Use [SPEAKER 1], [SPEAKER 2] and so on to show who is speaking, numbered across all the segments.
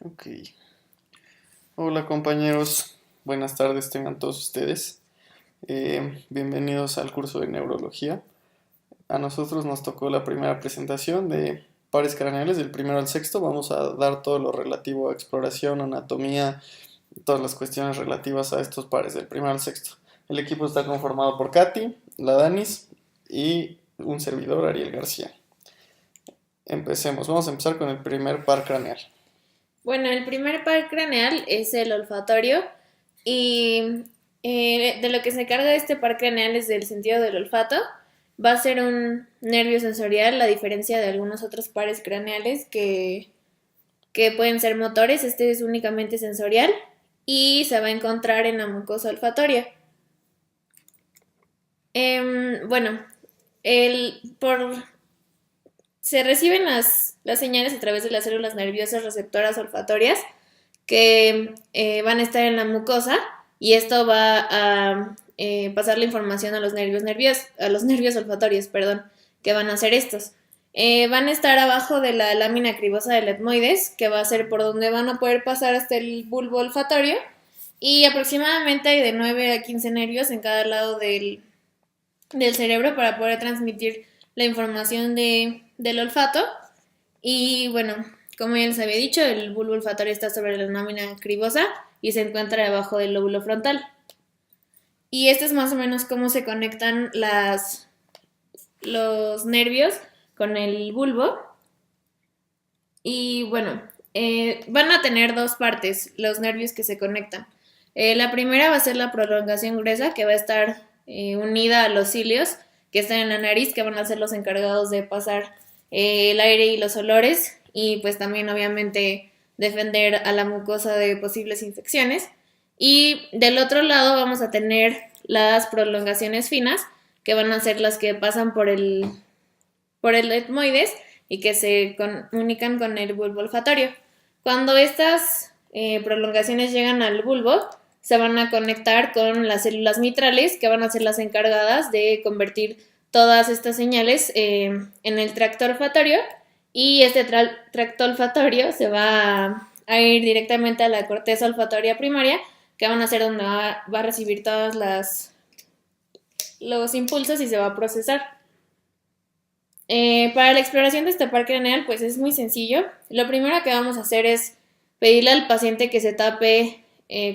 [SPEAKER 1] Ok. Hola compañeros, buenas tardes tengan todos ustedes. Bienvenidos al curso de neurología. A nosotros nos tocó la primera presentación de pares craneales del primero al sexto. Vamos a dar todo lo relativo a exploración, anatomía, todas las cuestiones relativas a estos pares del primero al sexto. El equipo está conformado por Katy, la Danis y un servidor, Ariel García. Empecemos, vamos a empezar con el primer par craneal.
[SPEAKER 2] Bueno, el primer par craneal es el olfatorio y de lo que se encarga este par craneal es del sentido del olfato. Va a ser un nervio sensorial, a diferencia de algunos otros pares craneales que pueden ser motores. Este es únicamente sensorial y se va a encontrar en la mucosa olfatoria. Bueno, por se reciben las señales a través de las células nerviosas receptoras olfatorias que van a estar en la mucosa y esto va a pasar la información a a los nervios olfatorios, perdón, que van a hacer estos. Van a estar abajo de la lámina cribosa del etmoides, que va a ser por donde van a poder pasar hasta el bulbo olfatorio, y aproximadamente hay de 9 a 15 nervios en cada lado del cerebro para poder transmitir la información del olfato. Y bueno, como ya les había dicho, el bulbo olfatorio está sobre la lámina cribosa y se encuentra debajo del lóbulo frontal. Y esto es más o menos cómo se conectan los nervios con el bulbo. Y bueno, van a tener dos partes los nervios que se conectan. La primera va a ser la prolongación gruesa, que va a estar unida a los cilios que están en la nariz, que van a ser los encargados de pasar el aire y los olores, y pues también obviamente defender a la mucosa de posibles infecciones. Y del otro lado vamos a tener las prolongaciones finas, que van a ser las que pasan por el etmoides y que se comunican con el bulbo olfatorio. Cuando estas prolongaciones llegan al bulbo, se van a conectar con las células mitrales, que van a ser las encargadas de convertir todas estas señales en el tracto olfatorio, y este tracto olfatorio se va a ir directamente a la corteza olfatoria primaria, que van a ser donde va a recibir todos los impulsos y se va a procesar. Para la exploración de este par craneal, pues es muy sencillo. Lo primero que vamos a hacer es pedirle al paciente que se tape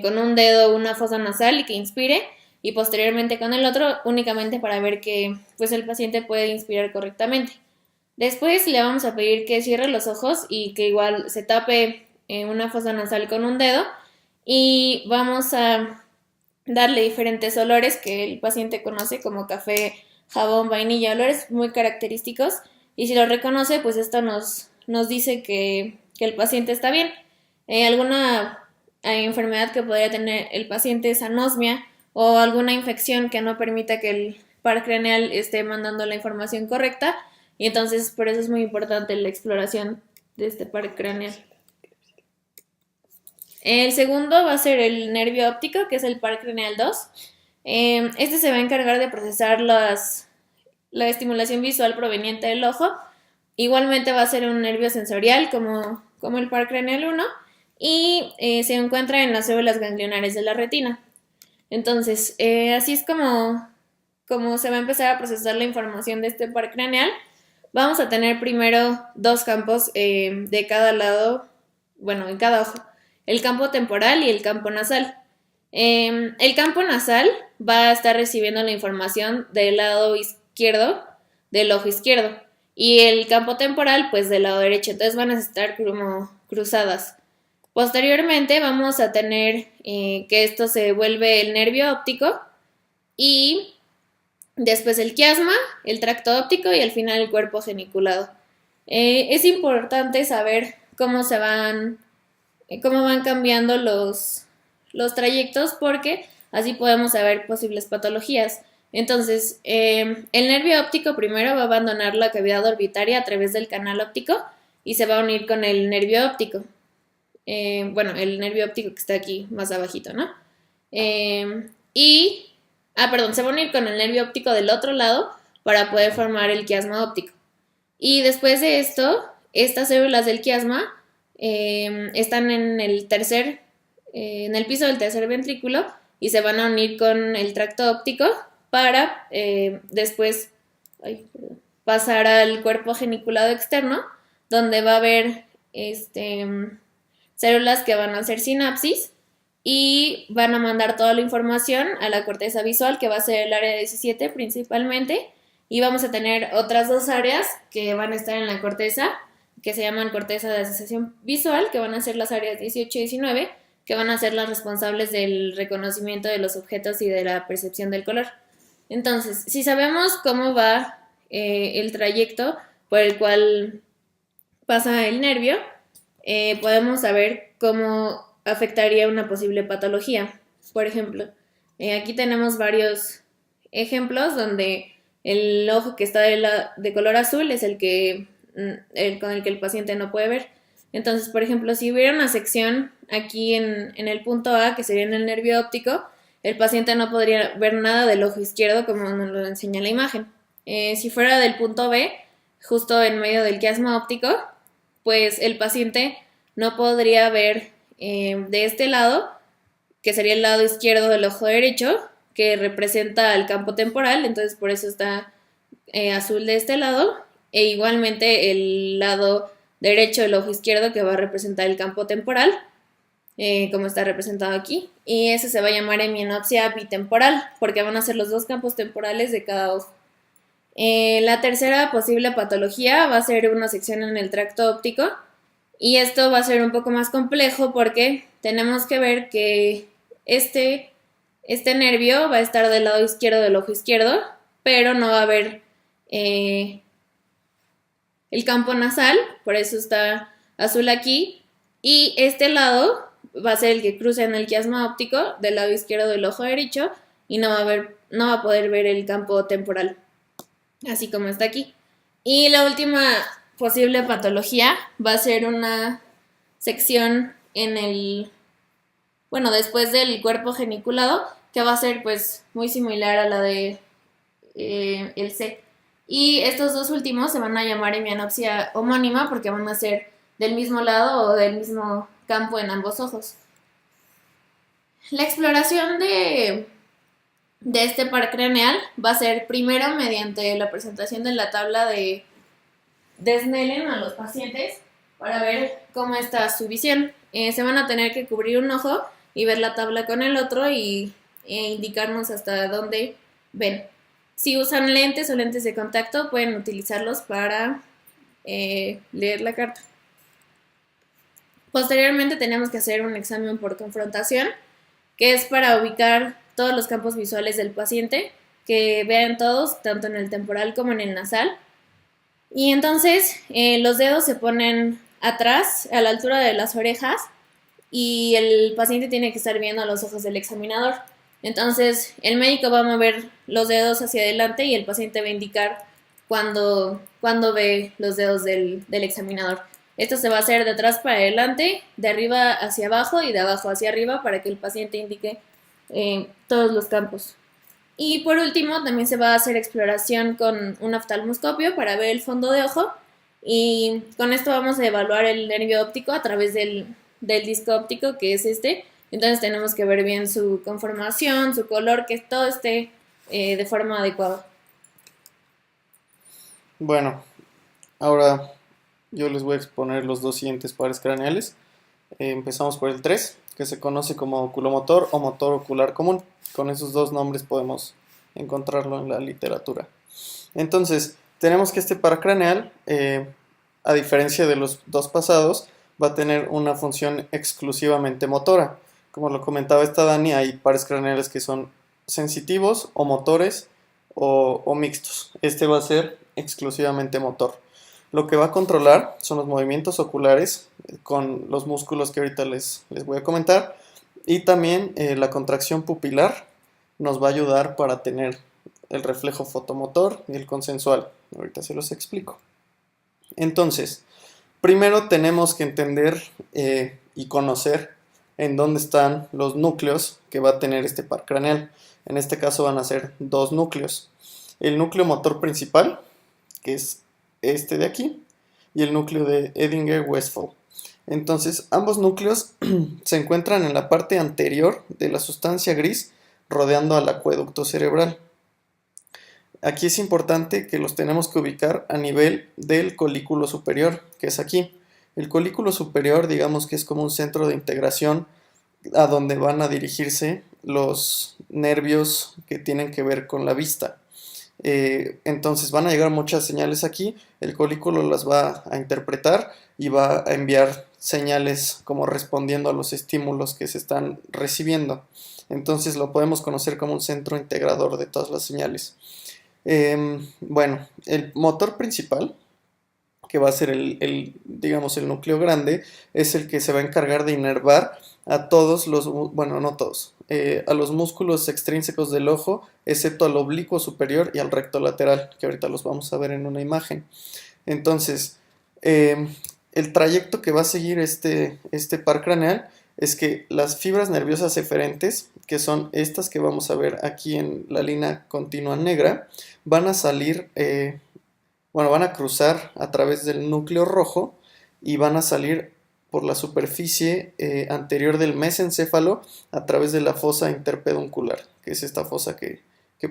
[SPEAKER 2] con un dedo una fosa nasal y que inspire, y posteriormente con el otro, únicamente para ver que pues el paciente puede inspirar correctamente. Después le vamos a pedir que cierre los ojos y que igual se tape una fosa nasal con un dedo, y vamos a darle diferentes olores que el paciente conoce, como café, jabón, vainilla, olores muy característicos, y si lo reconoce, pues esto nos dice que el paciente está bien. Alguna enfermedad que podría tener el paciente es anosmia o alguna infección que no permita que el par craneal esté mandando la información correcta, y entonces por eso es muy importante la exploración de este par craneal. El segundo va a ser el nervio óptico, que es el par craneal 2. Este se va a encargar de procesar la estimulación visual proveniente del ojo. Igualmente va a ser un nervio sensorial como el par craneal 1, y se encuentra en las células ganglionares de la retina. Entonces, así es como se va a empezar a procesar la información de este par craneal. Vamos a tener primero dos campos de cada lado, bueno, en cada ojo, el campo temporal y el campo nasal. El campo nasal va a estar recibiendo la información del lado izquierdo del ojo izquierdo, y el campo temporal pues del lado derecho, entonces van a estar como cruzadas. Posteriormente vamos a tener que esto se vuelve el nervio óptico, y después el quiasma, el tracto óptico y al final el cuerpo geniculado. Es importante saber cómo van cambiando los trayectos, porque así podemos saber posibles patologías. Entonces, el nervio óptico primero va a abandonar la cavidad orbitaria a través del canal óptico y se va a unir con el nervio óptico. Bueno, el nervio óptico que está aquí más abajito, ¿no? Y, perdón, se va a unir con el nervio óptico del otro lado para poder formar el quiasma óptico. Y después de esto, estas células del quiasma están en en el piso del tercer ventrículo y se van a unir con el tracto óptico para después pasar al cuerpo geniculado externo, donde va a haber células que van a hacer sinapsis y van a mandar toda la información a la corteza visual, que va a ser el área 17 principalmente, y vamos a tener otras dos áreas que van a estar en la corteza, que se llaman corteza de asociación visual, que van a ser las áreas 18 y 19, que van a ser las responsables del reconocimiento de los objetos y de la percepción del color. Entonces, si sabemos cómo va el trayecto por el cual pasa el nervio, podemos saber cómo afectaría una posible patología. Por ejemplo, aquí tenemos varios ejemplos donde el ojo que está de color azul es con el que el paciente no puede ver. Entonces, por ejemplo, si hubiera una sección aquí en el punto A, que sería en el nervio óptico, el paciente no podría ver nada del ojo izquierdo como nos lo enseña la imagen. Si fuera del punto B, justo en medio del quiasma óptico, pues el paciente no podría ver de este lado, que sería el lado izquierdo del ojo derecho, que representa el campo temporal, entonces por eso está azul de este lado, e igualmente el lado derecho del ojo izquierdo, que va a representar el campo temporal, como está representado aquí, y ese se va a llamar hemianopsia bitemporal, porque van a ser los dos campos temporales de cada ojo. La tercera posible patología va a ser una sección en el tracto óptico, y esto va a ser un poco más complejo porque tenemos que ver que este nervio va a estar del lado izquierdo del ojo izquierdo, pero no va a haber el campo nasal, por eso está azul aquí, y este lado va a ser el que cruza en el quiasma óptico del lado izquierdo del ojo derecho y no va a poder ver el campo temporal, así como está aquí. Y la última posible patología va a ser una sección después del cuerpo geniculado, que va a ser pues muy similar a la de el C. Y estos dos últimos se van a llamar hemianopsia homónima porque van a ser del mismo lado o del mismo campo en ambos ojos. La exploración de este par craneal va a ser primero mediante la presentación de la tabla de Snellen a los pacientes para ver cómo está su visión. Se van a tener que cubrir un ojo y ver la tabla con el otro e indicarnos hasta dónde ven. Si usan lentes o lentes de contacto, pueden utilizarlos para leer la carta. Posteriormente tenemos que hacer un examen por confrontación, que es para ubicar todos los campos visuales del paciente, que vean todos, tanto en el temporal como en el nasal. Y entonces los dedos se ponen atrás, a la altura de las orejas, y el paciente tiene que estar viendo a los ojos del examinador. Entonces el médico va a mover los dedos hacia adelante y el paciente va a indicar cuando ve los dedos del examinador. Esto se va a hacer de atrás para adelante, de arriba hacia abajo y de abajo hacia arriba para que el paciente indique todos los campos. Y por último, también se va a hacer exploración con un oftalmoscopio para ver el fondo de ojo, y con esto vamos a evaluar el nervio óptico a través del disco óptico, que es este. Entonces tenemos que ver bien su conformación, su color, que todo esté de forma adecuada.
[SPEAKER 1] Bueno, ahora yo les voy a exponer los dos siguientes pares craneales. Empezamos por el 3, que se conoce como oculomotor o motor ocular común. Con esos dos nombres podemos encontrarlo en la literatura. Entonces, tenemos que este par craneal, a diferencia de los dos pasados, va a tener una función exclusivamente motora. Como lo comentaba esta Dani, hay pares craneales que son sensitivos o motores o mixtos. Este va a ser exclusivamente motor. Lo que va a controlar son los movimientos oculares con los músculos que ahorita les voy a comentar, y también la contracción pupilar nos va a ayudar para tener el reflejo fotomotor y el consensual. Ahorita se los explico. Entonces, primero tenemos que entender y conocer en dónde están los núcleos que va a tener este par craneal. En este caso van a ser dos núcleos. El núcleo motor principal, que es este de aquí, y el núcleo de Edinger-Westphal. Entonces, ambos núcleos se encuentran en la parte anterior de la sustancia gris rodeando al acueducto cerebral. Aquí es importante que los tenemos que ubicar a nivel del colículo superior, que es aquí. El colículo superior, digamos que es como un centro de integración a donde van a dirigirse los nervios que tienen que ver con la vista. Entonces van a llegar muchas señales aquí, el colículo las va a interpretar y va a enviar señales como respondiendo a los estímulos que se están recibiendo. Entonces lo podemos conocer como un centro integrador de todas las señales. Bueno, el motor principal, que va a ser digamos, el núcleo grande, es el que se va a encargar de inervar a todos los, bueno, no todos, a los músculos extrínsecos del ojo, excepto al oblicuo superior y al recto lateral, que ahorita los vamos a ver en una imagen. Entonces, el trayecto que va a seguir este par craneal es que las fibras nerviosas eferentes, que son estas que vamos a ver aquí en la línea continua negra, van a salir, van a cruzar a través del núcleo rojo y van a salir por la superficie anterior del mesencéfalo a través de la fosa interpeduncular, que es esta fosa que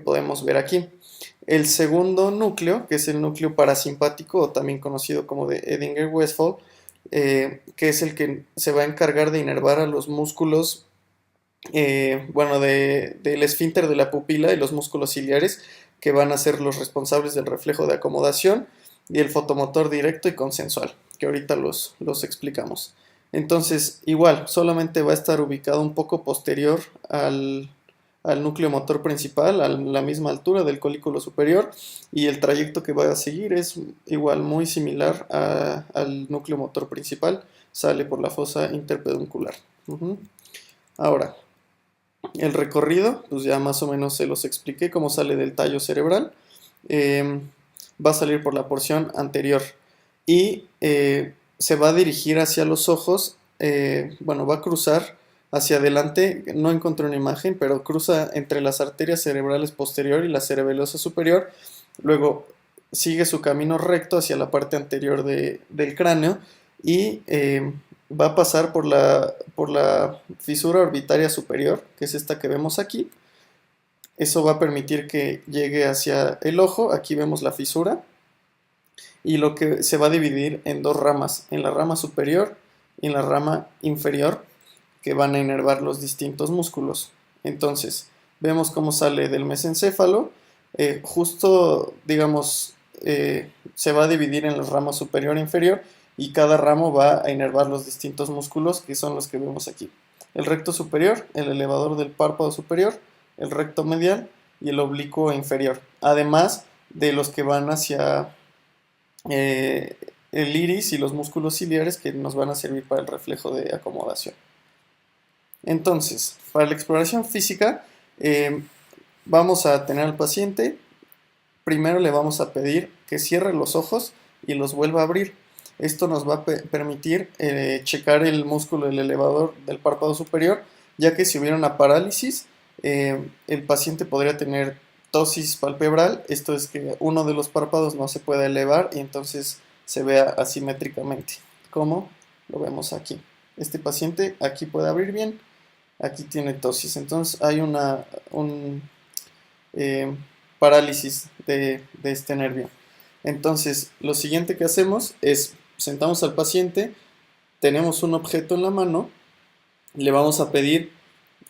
[SPEAKER 1] podemos ver aquí. El segundo núcleo, que es el núcleo parasimpático, o también conocido como de Edinger-Westphal, que es el que se va a encargar de inervar a los músculos, del esfínter de la pupila y los músculos ciliares, que van a ser los responsables del reflejo de acomodación y el fotomotor directo y consensual, que ahorita los explicamos. Entonces, igual, solamente va a estar ubicado un poco posterior al núcleo motor principal, a la misma altura del colículo superior, y el trayecto que va a seguir es igual muy similar al núcleo motor principal, sale por la fosa interpeduncular. Ahora, el recorrido, pues ya más o menos se los expliqué cómo sale del tallo cerebral. Va a salir por la porción anterior y se va a dirigir hacia los ojos, va a cruzar hacia adelante, no encontré una imagen, pero cruza entre las arterias cerebrales posterior y la cerebelosa superior, luego sigue su camino recto hacia la parte anterior del cráneo y va a pasar por la fisura orbitaria superior, que es esta que vemos aquí. Eso va a permitir que llegue hacia el ojo, aquí vemos la fisura, y lo que se va a dividir en dos ramas, en la rama superior y en la rama inferior, que van a inervar los distintos músculos. Entonces, vemos cómo sale del mesencéfalo, justo, digamos, se va a dividir en las ramas superior e inferior, y cada ramo va a inervar los distintos músculos, que son los que vemos aquí. El recto superior, el elevador del párpado superior, el recto medial y el oblicuo inferior, además de los que van hacia el iris y los músculos ciliares, que nos van a servir para el reflejo de acomodación. Entonces, para la exploración física, vamos a tener al paciente. Primero le vamos a pedir que cierre los ojos y los vuelva a abrir. Esto nos va a permitir checar el músculo del elevador del párpado superior, ya que si hubiera una parálisis, el paciente podría tener ptosis palpebral. Esto es que uno de los párpados no se puede elevar y entonces se vea asimétricamente, como lo vemos aquí. Este paciente aquí puede abrir bien, aquí tiene ptosis, entonces hay un parálisis de este nervio. Entonces, lo siguiente que hacemos es, sentamos al paciente, tenemos un objeto en la mano, le vamos a pedir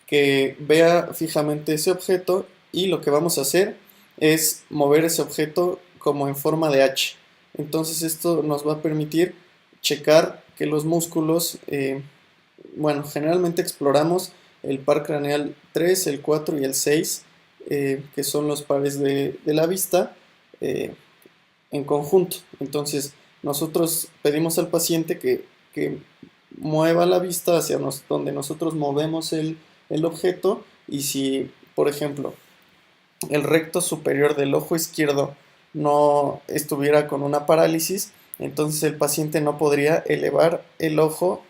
[SPEAKER 1] que vea fijamente ese objeto, y lo que vamos a hacer es mover ese objeto como en forma de H. Entonces esto nos va a permitir checar que los músculos, generalmente exploramos el par craneal 3, el 4 y el 6, que son los pares de la vista, en conjunto. Entonces nosotros pedimos al paciente que mueva la vista hacia donde nosotros movemos el objeto, y si, por ejemplo, el recto superior del ojo izquierdo no estuviera con una parálisis, entonces el paciente no podría elevar el ojo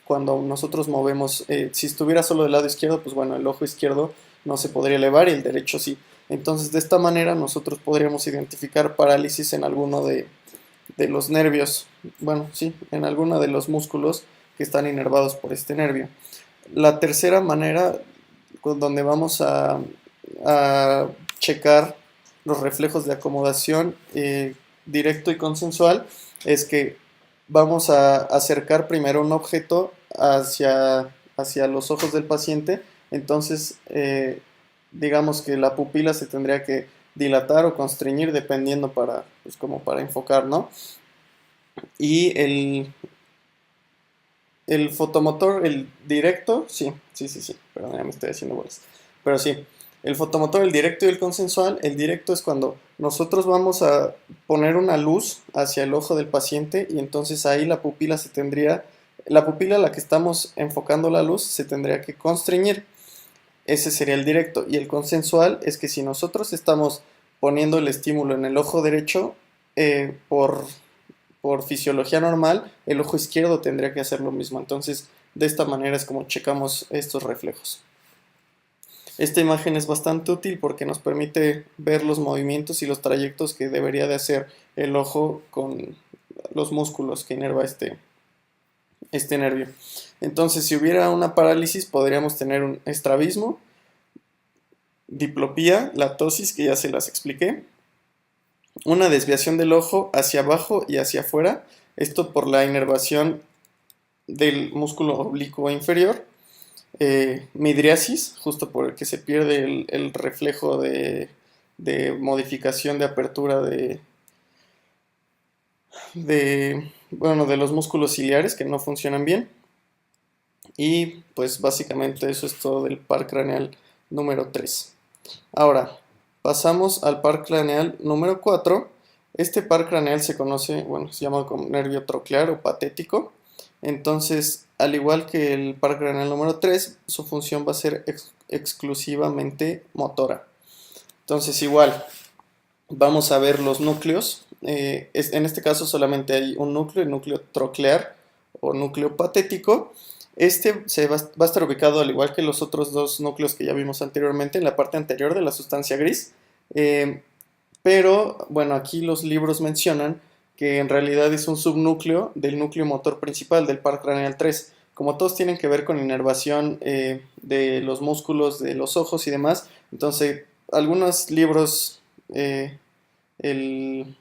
[SPEAKER 1] cuando nosotros movemos. Si estuviera solo del lado izquierdo, pues bueno, el ojo izquierdo no se podría elevar y el derecho sí. Entonces, de esta manera nosotros podríamos identificar parálisis en alguno de de los nervios, bueno, sí, en alguno de los músculos que están inervados por este nervio. La tercera manera donde vamos a checar los reflejos de acomodación directo y consensual es que vamos a acercar primero un objeto hacia los ojos del paciente. Entonces digamos que la pupila se tendría que dilatar o constreñir dependiendo para, pues, como para enfocar, ¿no? Y el fotomotor, el directo, sí, perdón, ya me estoy haciendo bolas. Pero sí, el fotomotor, el directo y el consensual, el directo es cuando nosotros vamos a poner una luz hacia el ojo del paciente y entonces ahí la pupila a la que estamos enfocando la luz se tendría que constreñir. Ese sería el directo. Y el consensual es que si nosotros estamos poniendo el estímulo en el ojo derecho, por fisiología normal, el ojo izquierdo tendría que hacer lo mismo. Entonces, de esta manera es como checamos estos reflejos. Esta imagen es bastante útil porque nos permite ver los movimientos y los trayectos que debería de hacer el ojo con los músculos que inerva este nervio. Entonces, si hubiera una parálisis, podríamos tener un estrabismo, diplopía, latosis, que ya se las expliqué, una desviación del ojo hacia abajo y hacia afuera, esto por la inervación del músculo oblicuo inferior, midriasis, justo por el que se pierde el reflejo de modificación de apertura bueno, de los músculos ciliares que no funcionan bien. Y pues básicamente eso es todo del par craneal número 3. Ahora, pasamos al par craneal número 4. Este par craneal se conoce, bueno, se llama como nervio troclear o patético. Entonces, al igual que el par craneal número 3, su función va a ser exclusivamente motora. Entonces, igual, vamos a ver los núcleos. En este caso solamente hay un núcleo, el núcleo troclear o núcleo patético. Este va a estar ubicado, al igual que los otros dos núcleos que ya vimos anteriormente, en la parte anterior de la sustancia gris. Pero, bueno, aquí los libros mencionan que en realidad es un subnúcleo del núcleo motor principal del par craneal 3. Como todos tienen que ver con inervación de los músculos de los ojos y demás, entonces algunos libros, el,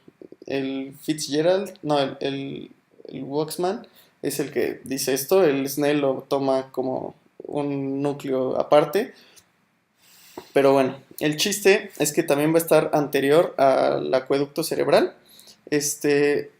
[SPEAKER 1] el Fitzgerald, no, el Waxman es el que dice esto, el Snell lo toma como un núcleo aparte, pero bueno, el chiste es que también va a estar anterior al acueducto cerebral.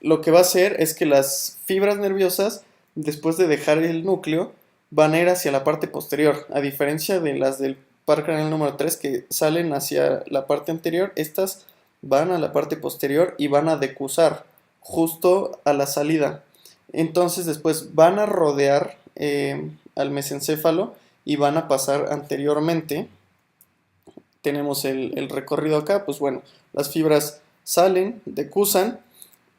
[SPEAKER 1] Lo que va a hacer es que las fibras nerviosas, después de dejar el núcleo, van a ir hacia la parte posterior. A diferencia de las del par craneal número 3 que salen hacia la parte anterior, estas van a la parte posterior y van a decusar justo a la salida. Entonces después van a rodear al mesencéfalo y van a pasar anteriormente. Tenemos el recorrido acá, pues bueno, las fibras salen, decusan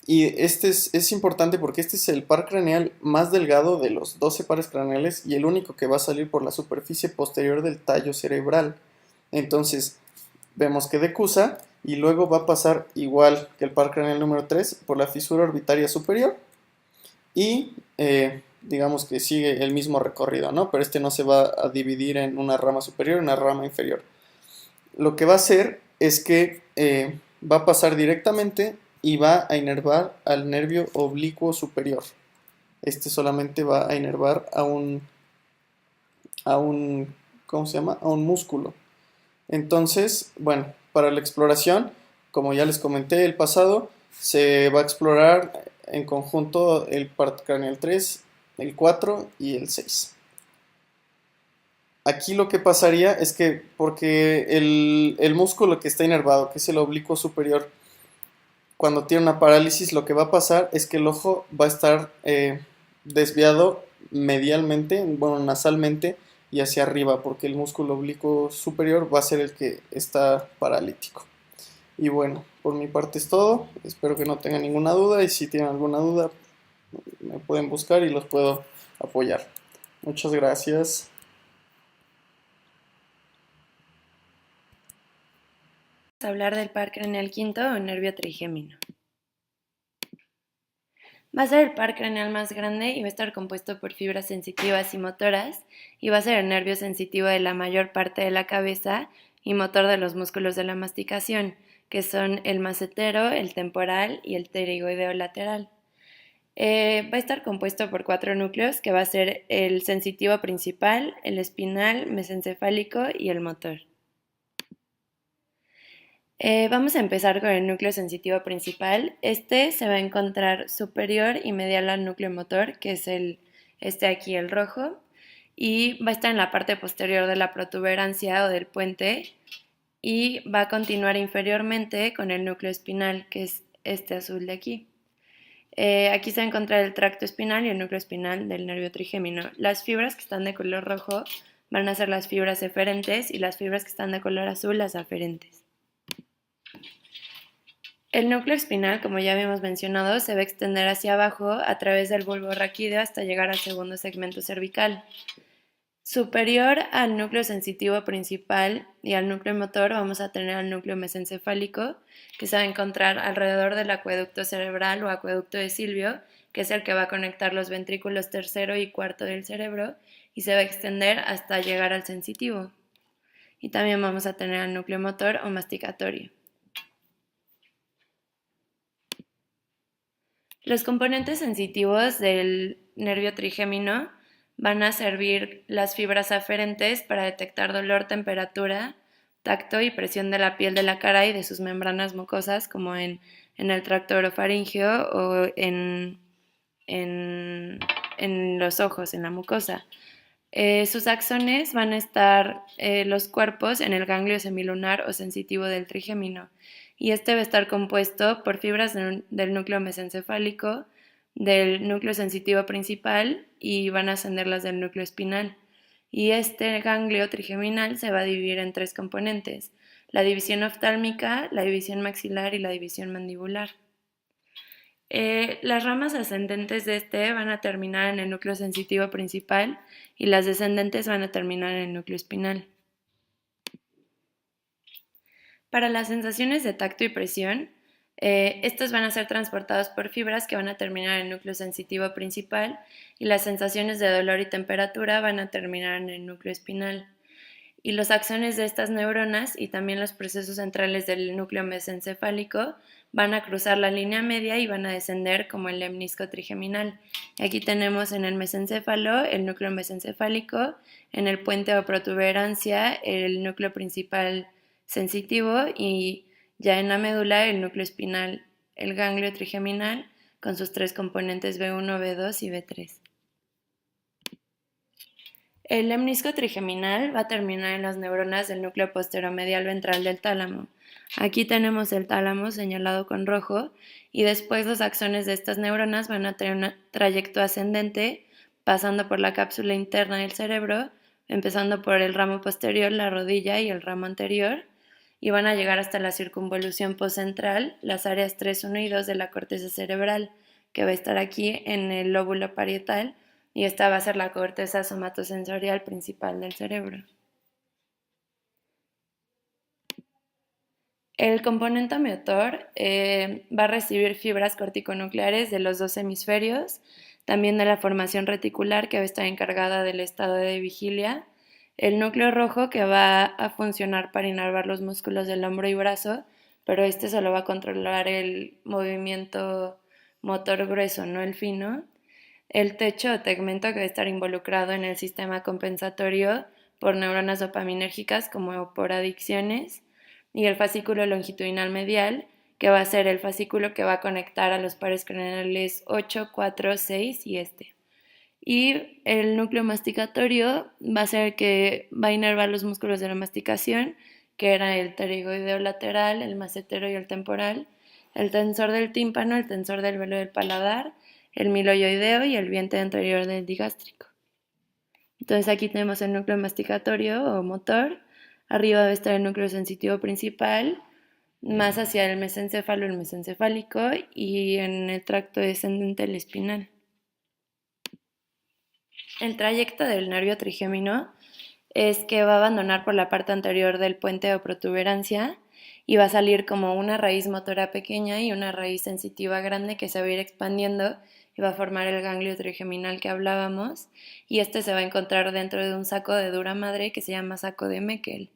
[SPEAKER 1] y es importante porque este es el par craneal más delgado de los 12 pares craneales y el único que va a salir por la superficie posterior del tallo cerebral. Entonces, vemos que decusa y luego va a pasar igual que el par craneal número 3 por la fisura orbitaria superior y digamos que sigue el mismo recorrido, ¿no? Pero este no se va a dividir en una rama superior y una rama inferior. Lo que va a hacer es que va a pasar directamente y va a inervar al nervio oblicuo superior. Este solamente va a inervar a un, ¿cómo se llama? A un músculo. Entonces, bueno, para la exploración, como ya les comenté el pasado, se va a explorar en conjunto el par craneal 3, el 4 y el 6. Aquí lo que pasaría es que, porque el músculo que está inervado, que es el oblicuo superior, cuando tiene una parálisis, lo que va a pasar es que el ojo va a estar desviado medialmente, bueno, nasalmente y hacia arriba, porque el músculo oblicuo superior va a ser el que está paralítico. Y bueno, por mi parte es todo. Espero que no tengan ninguna duda y si tienen alguna duda me pueden buscar y los puedo apoyar. Muchas gracias.
[SPEAKER 3] Hablar del par craneal quinto o nervio trigémino. Va a ser el par craneal más grande y va a estar compuesto por fibras sensitivas y motoras y va a ser el nervio sensitivo de la mayor parte de la cabeza y motor de los músculos de la masticación, que son el macetero, el temporal y el pterigoideo lateral. Va a estar compuesto por 4 núcleos, que va a ser el sensitivo principal, el espinal, mesencefálico y el motor. Vamos a empezar con el núcleo sensitivo principal. Este se va a encontrar superior y medial al núcleo motor, que es este aquí, el rojo, y va a estar en la parte posterior de la protuberancia o del puente, y va a continuar inferiormente con el núcleo espinal, que es este azul de aquí. Aquí se va a encontrar el tracto espinal y el núcleo espinal del nervio trigémino. Las fibras que están de color rojo van a ser las fibras eferentes y las fibras que están de color azul las aferentes. El núcleo espinal, como ya habíamos mencionado, se va a extender hacia abajo a través del bulbo raquídeo hasta llegar al segundo segmento cervical. Superior al núcleo sensitivo principal y al núcleo motor vamos a tener al núcleo mesencefálico, que se va a encontrar alrededor del acueducto cerebral o acueducto de Silvio, que es el que va a conectar los ventrículos tercero y cuarto del cerebro, y se va a extender hasta llegar al sensitivo. Y también vamos a tener al núcleo motor o masticatorio. Los componentes sensitivos del nervio trigémino van a servir las fibras aferentes para detectar dolor, temperatura, tacto y presión de la piel de la cara y de sus membranas mucosas, como en el tracto orofaringeo o en los ojos, en la mucosa. Sus axones van a estar los cuerpos en el ganglio semilunar o sensitivo del trigémino, y este va a estar compuesto por fibras del núcleo mesencefálico, del núcleo sensitivo principal, y van a ascender las del núcleo espinal. Y este ganglio trigeminal se va a dividir en 3 componentes: la división oftálmica, la división maxilar y la división mandibular. Las ramas ascendentes de este van a terminar en el núcleo sensitivo principal y las descendentes van a terminar en el núcleo espinal. Para las sensaciones de tacto y presión, estos van a ser transportados por fibras que van a terminar en el núcleo sensitivo principal, y las sensaciones de dolor y temperatura van a terminar en el núcleo espinal. Y los axones de estas neuronas y también los procesos centrales del núcleo mesencefálico van a cruzar la línea media y van a descender como el lemnisco trigeminal. Aquí tenemos en el mesencéfalo el núcleo mesencefálico, en el puente o protuberancia el núcleo principal sensitivo, y ya en la médula el núcleo espinal, el ganglio trigeminal con sus 3 componentes B1, B2 y B3. El lemnisco trigeminal va a terminar en las neuronas del núcleo posteromedial ventral del tálamo. Aquí tenemos el tálamo señalado con rojo, y después los axones de estas neuronas van a tener un trayecto ascendente pasando por la cápsula interna del cerebro, empezando por el ramo posterior, la rodilla y el ramo anterior, y van a llegar hasta la circunvolución postcentral, las áreas 3, 1 y 2 de la corteza cerebral, que va a estar aquí en el lóbulo parietal, y esta va a ser la corteza somatosensorial principal del cerebro. El componente motor va a recibir fibras corticonucleares de los 2 hemisferios, también de la formación reticular, que va a estar encargada del estado de vigilia, el núcleo rojo, que va a funcionar para inervar los músculos del hombro y brazo, pero este solo va a controlar el movimiento motor grueso, no el fino. El techo o tegmento, que va a estar involucrado en el sistema compensatorio por neuronas dopaminérgicas como por adicciones, y el fascículo longitudinal medial, que va a ser el fascículo que va a conectar a los pares craneales 8, 4, 6 y este. Y el núcleo masticatorio va a ser el que va a inervar los músculos de la masticación, que era el pterigoideo lateral, el macetero y el temporal, el tensor del tímpano, el tensor del velo del paladar, el miloioideo y el vientre anterior del digástrico. Entonces aquí tenemos el núcleo masticatorio o motor. Arriba debe estar el núcleo sensitivo principal, más hacia el mesencéfalo el mesencefálico, y en el tracto descendente el espinal. El trayecto del nervio trigémino es que va a abandonar por la parte anterior del puente o protuberancia y va a salir como una raíz motora pequeña y una raíz sensitiva grande que se va a ir expandiendo y va a formar el ganglio trigeminal que hablábamos, y este se va a encontrar dentro de un saco de dura madre que se llama saco de Meckel.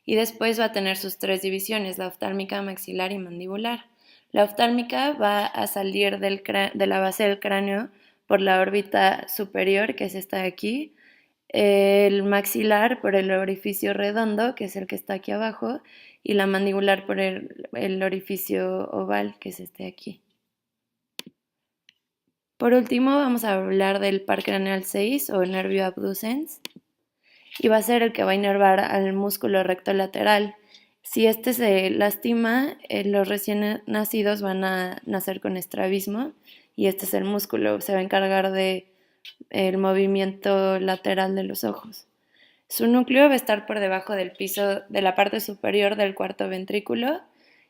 [SPEAKER 3] Y después va a tener sus tres divisiones, la oftálmica, maxilar y mandibular. La oftálmica va a salir de la base del cráneo por la órbita superior, que es esta de aquí, el maxilar por el orificio redondo, que es el que está aquí abajo, y la mandibular por el orificio oval, que es este de aquí. Por último, vamos a hablar del par craneal 6 o el nervio abducens, y va a ser el que va a inervar al músculo recto lateral. Si este se lastima, los recién nacidos van a nacer con estrabismo, y este es el músculo, se va a encargar de el movimiento lateral de los ojos. Su núcleo va a estar por debajo del piso de la parte superior del cuarto ventrículo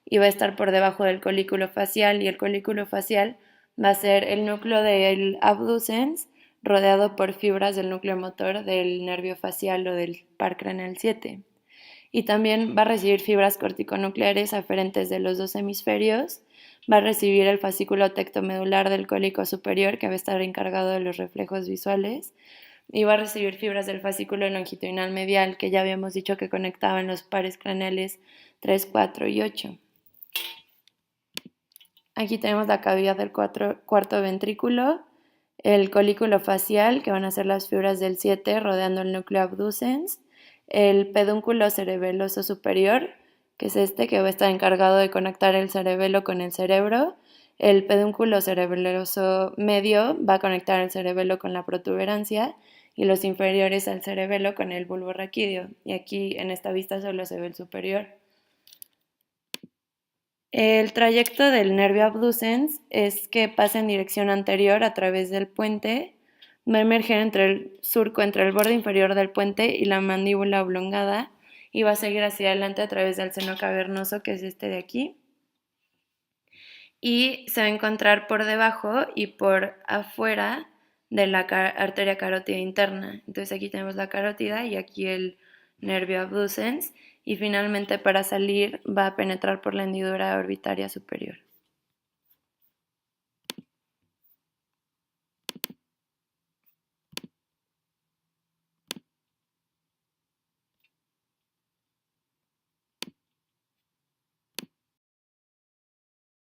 [SPEAKER 3] y va a estar por debajo del colículo facial, y el colículo facial va a ser el núcleo del abducens rodeado por fibras del núcleo motor del nervio facial o del par craneal 7. Y también va a recibir fibras corticonucleares aferentes de los dos hemisferios, va a recibir el fascículo tectomedular del cólico superior, que va a estar encargado de los reflejos visuales, y va a recibir fibras del fascículo longitudinal medial, que ya habíamos dicho que conectaban los pares craneales 3, 4 y 8. Aquí tenemos la cavidad del cuarto ventrículo, el colículo facial, que van a ser las fibras del 7 rodeando el núcleo abducens, el pedúnculo cerebeloso superior, que es este que va a estar encargado de conectar el cerebelo con el cerebro. El pedúnculo cerebeloso medio va a conectar el cerebelo con la protuberancia y los inferiores al cerebelo con el bulbo raquídeo. Y aquí en esta vista solo se ve el superior. El trayecto del nervio abducens es que pasa en dirección anterior a través del puente, va a emerger entre el surco entre el borde inferior del puente y la mandíbula oblongada, y va a seguir hacia adelante a través del seno cavernoso, que es este de aquí, y se va a encontrar por debajo y por afuera de la arteria carótida interna. Entonces aquí tenemos la carótida y aquí el nervio abducens, y finalmente para salir va a penetrar por la hendidura orbitaria superior.